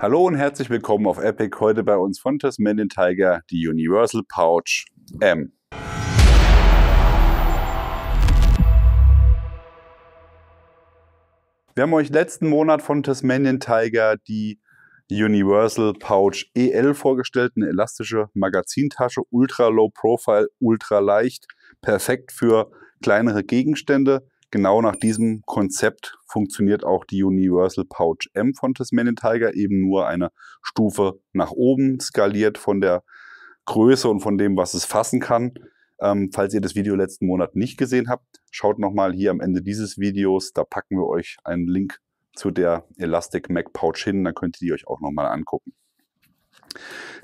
Hallo und herzlich willkommen auf Epic. Heute bei uns von Tasmanian Tiger die Universal Pouch M. Wir haben euch letzten Monat von Tasmanian Tiger die Universal Pouch EL vorgestellt, eine elastische Magazintasche, ultra low profile, ultra leicht, perfekt für kleinere Gegenstände. Genau nach diesem Konzept funktioniert auch die Universal Pouch M von Tasmanian Tiger, eben nur eine Stufe nach oben, skaliert von der Größe und von dem, was es fassen kann. Falls ihr das Video letzten Monat nicht gesehen habt, schaut nochmal hier am Ende dieses Videos, da packen wir euch einen Link zu der Elastic Mag Pouch hin, dann könnt ihr die euch auch nochmal angucken.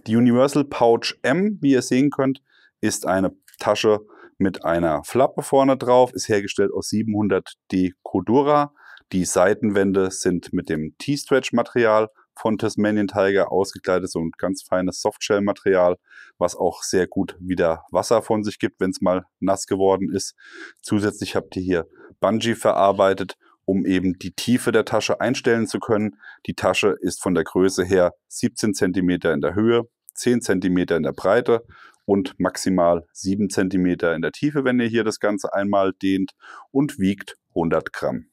Die Universal Pouch M, wie ihr sehen könnt, ist eine Tasche mit einer Flappe vorne drauf, ist hergestellt aus 700D Cordura. Die Seitenwände sind mit dem T-Stretch-Material von Tasmanian Tiger ausgekleidet, so ein ganz feines Softshell-Material, was auch sehr gut wieder Wasser von sich gibt, wenn es mal nass geworden ist. Zusätzlich habt ihr hier Bungee verarbeitet, um eben die Tiefe der Tasche einstellen zu können. Die Tasche ist von der Größe her 17 cm in der Höhe, 10 cm in der Breite und maximal 7 cm in der Tiefe, wenn ihr hier das Ganze einmal dehnt, und wiegt 100 Gramm.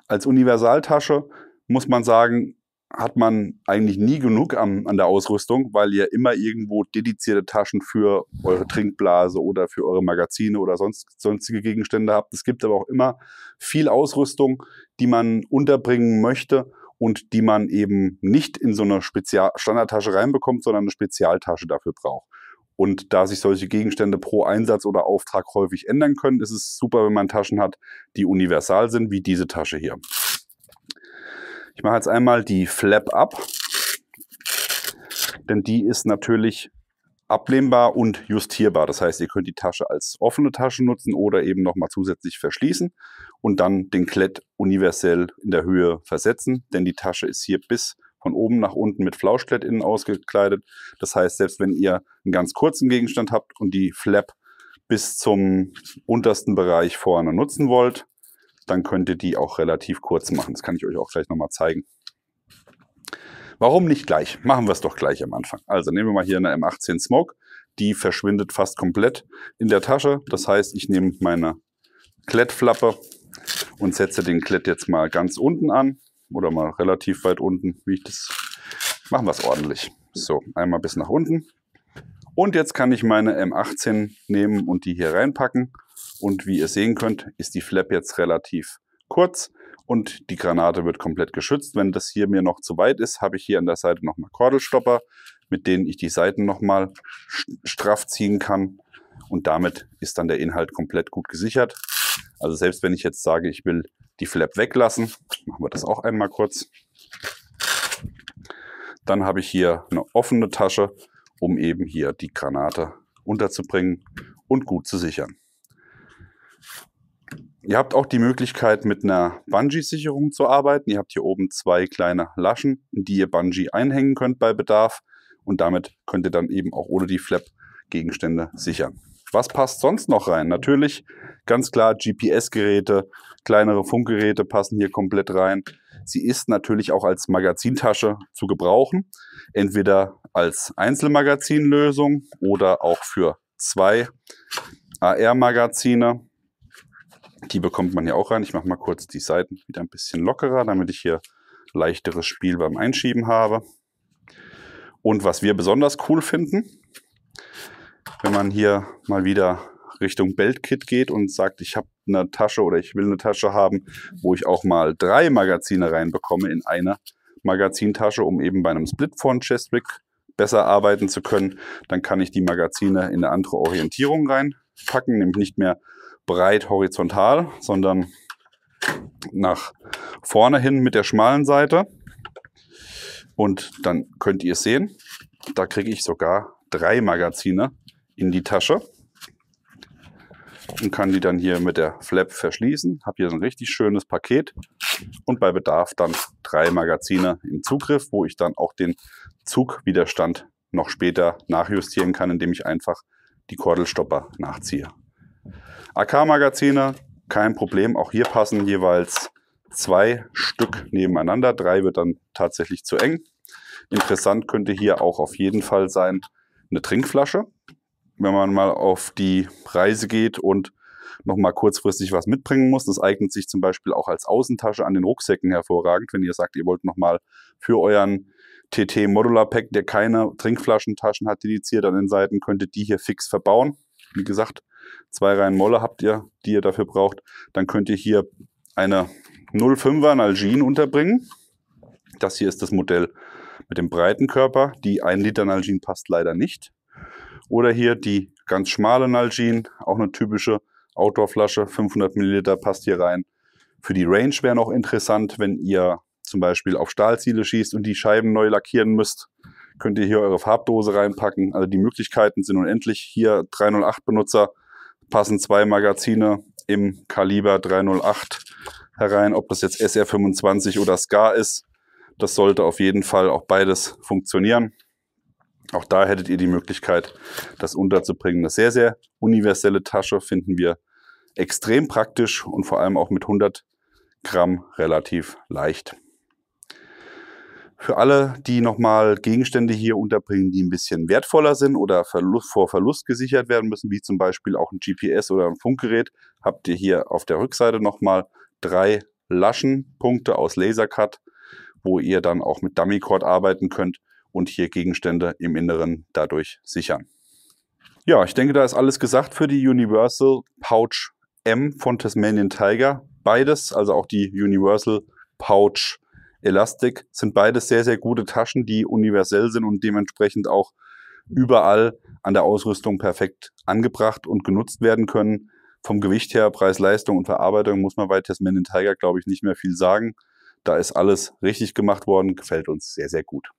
Als Universaltasche muss man sagen, hat man eigentlich nie genug an der Ausrüstung, weil ihr immer irgendwo dedizierte Taschen für eure Trinkblase oder für eure Magazine oder sonstige Gegenstände habt. Es gibt aber auch immer viel Ausrüstung, die man unterbringen möchte und die man eben nicht in so eine Standardtasche reinbekommt, sondern eine Spezialtasche dafür braucht. Und da sich solche Gegenstände pro Einsatz oder Auftrag häufig ändern können, ist es super, wenn man Taschen hat, die universal sind, wie diese Tasche hier. Ich mache jetzt einmal die Flap ab, denn die ist natürlich ablehmbar und justierbar. Das heißt, ihr könnt die Tasche als offene Tasche nutzen oder eben nochmal zusätzlich verschließen und dann den Klett universell in der Höhe versetzen, denn die Tasche ist hier bis von oben nach unten mit Flauschklett innen ausgekleidet. Das heißt, selbst wenn ihr einen ganz kurzen Gegenstand habt und die Flap bis zum untersten Bereich vorne nutzen wollt, dann könnt ihr die auch relativ kurz machen. Das kann ich euch auch gleich nochmal zeigen. Warum nicht gleich? Machen wir es doch gleich am Anfang. Also nehmen wir mal hier eine M18 Smoke. Die verschwindet fast komplett in der Tasche. Das heißt, ich nehme meine Klettflappe und setze den Klett jetzt mal ganz unten an. Oder mal relativ weit unten, wie ich das. Machen wir es ordentlich. So, einmal bis nach unten. Und jetzt kann ich meine M18 nehmen und die hier reinpacken. Und wie ihr sehen könnt, ist die Flap jetzt relativ kurz und die Granate wird komplett geschützt. Wenn das hier mir noch zu weit ist, habe ich hier an der Seite nochmal Kordelstopper, mit denen ich die Seiten nochmal straff ziehen kann. Und damit ist dann der Inhalt komplett gut gesichert. Also selbst wenn ich jetzt sage, ich will die Flap weglassen, machen wir das auch einmal kurz. Dann habe ich hier eine offene Tasche, um eben hier die Granate unterzubringen und gut zu sichern. Ihr habt auch die Möglichkeit, mit einer Bungee-Sicherung zu arbeiten. Ihr habt hier oben zwei kleine Laschen, in die ihr Bungee einhängen könnt bei Bedarf. Und damit könnt ihr dann eben auch ohne die Flap Gegenstände sichern. Was passt sonst noch rein? Natürlich ganz klar GPS-Geräte, kleinere Funkgeräte passen hier komplett rein. Sie ist natürlich auch als Magazintasche zu gebrauchen. Entweder als Einzelmagazinlösung oder auch für 2 AR-Magazine. Die bekommt man hier auch rein. Ich mache mal kurz die Seiten wieder ein bisschen lockerer, damit ich hier leichteres Spiel beim Einschieben habe. Und was wir besonders cool finden, wenn man hier mal wieder Richtung Beltkit geht und sagt, ich habe eine Tasche oder ich will eine Tasche haben, wo ich auch mal 3 Magazine reinbekomme in eine Magazintasche, um eben bei einem Split-Front-Chest-Rig besser arbeiten zu können, dann kann ich die Magazine in eine andere Orientierung reinpacken, nämlich nicht mehr breit horizontal, sondern nach vorne hin mit der schmalen Seite. Und dann könnt ihr sehen, da kriege ich sogar 3 Magazine in die Tasche und kann die dann hier mit der Flap verschließen. Habe hier so ein richtig schönes Paket und bei Bedarf dann 3 Magazine im Zugriff, wo ich dann auch den Zugwiderstand noch später nachjustieren kann, indem ich einfach die Kordelstopper nachziehe. AK-Magazine, kein Problem. Auch hier passen jeweils 2 Stück nebeneinander. 3 wird dann tatsächlich zu eng. Interessant könnte hier auch auf jeden Fall sein eine Trinkflasche, wenn man mal auf die Reise geht und noch mal kurzfristig was mitbringen muss. Das eignet sich zum Beispiel auch als Außentasche an den Rucksäcken hervorragend, wenn ihr sagt, ihr wollt noch mal für euren TT Modular Pack, der keine Trinkflaschentaschen hat, dediziert an den Seiten, könnt ihr die hier fix verbauen. Wie gesagt, 2 Reihen Molle habt ihr, die ihr dafür braucht. Dann könnt ihr hier eine 0,5er Nalgene unterbringen. Das hier ist das Modell mit dem breiten Körper. Die 1 Liter Nalgene passt leider nicht. Oder hier die ganz schmale Nalgene, auch eine typische Outdoor-Flasche, 500 Milliliter passt hier rein. Für die Range wäre noch interessant, wenn ihr zum Beispiel auf Stahlziele schießt und die Scheiben neu lackieren müsst, könnt ihr hier eure Farbdose reinpacken. Also die Möglichkeiten sind unendlich. Hier 308 Benutzer, passen 2 Magazine im Kaliber 308 herein. Ob das jetzt SR25 oder SCA ist, das sollte auf jeden Fall auch beides funktionieren. Auch da hättet ihr die Möglichkeit, das unterzubringen. Eine sehr, sehr universelle Tasche finden wir extrem praktisch und vor allem auch mit 100 Gramm relativ leicht. Für alle, die nochmal Gegenstände hier unterbringen, die ein bisschen wertvoller sind oder vor Verlust gesichert werden müssen, wie zum Beispiel auch ein GPS oder ein Funkgerät, habt ihr hier auf der Rückseite nochmal 3 Laschenpunkte aus Lasercut, wo ihr dann auch mit Dummy-Cord arbeiten könnt und hier Gegenstände im Inneren dadurch sichern. Ja, ich denke, da ist alles gesagt für die Universal Pouch M von Tasmanian Tiger. Beides, also auch die Universal Pouch Elastic, sind beides sehr, sehr gute Taschen, die universell sind und dementsprechend auch überall an der Ausrüstung perfekt angebracht und genutzt werden können. Vom Gewicht her, Preis, Leistung und Verarbeitung muss man bei Tasmanian Tiger, glaube ich, nicht mehr viel sagen. Da ist alles richtig gemacht worden, gefällt uns sehr, sehr gut.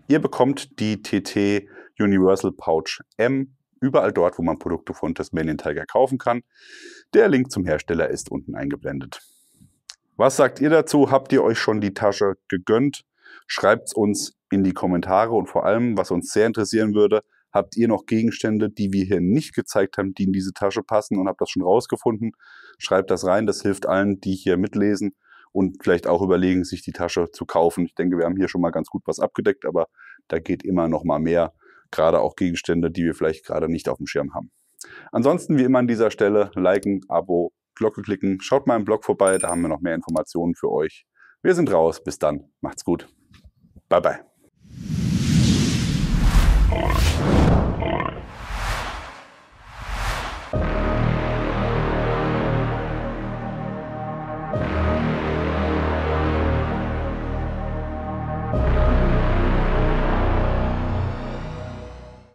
Ihr bekommt die TT Universal Pouch M überall dort, wo man Produkte von Tasmanian Tiger kaufen kann. Der Link zum Hersteller ist unten eingeblendet. Was sagt ihr dazu? Habt ihr euch schon die Tasche gegönnt? Schreibt es uns in die Kommentare und vor allem, was uns sehr interessieren würde, habt ihr noch Gegenstände, die wir hier nicht gezeigt haben, die in diese Tasche passen und habt das schon rausgefunden? Schreibt das rein, das hilft allen, die hier mitlesen und vielleicht auch überlegen, sich die Tasche zu kaufen. Ich denke, wir haben hier schon mal ganz gut was abgedeckt, aber da geht immer noch mal mehr, gerade auch Gegenstände, die wir vielleicht gerade nicht auf dem Schirm haben. Ansonsten, wie immer an dieser Stelle, liken, Abo, Glocke klicken, schaut mal im Blog vorbei, da haben wir noch mehr Informationen für euch. Wir sind raus, bis dann, macht's gut, bye bye.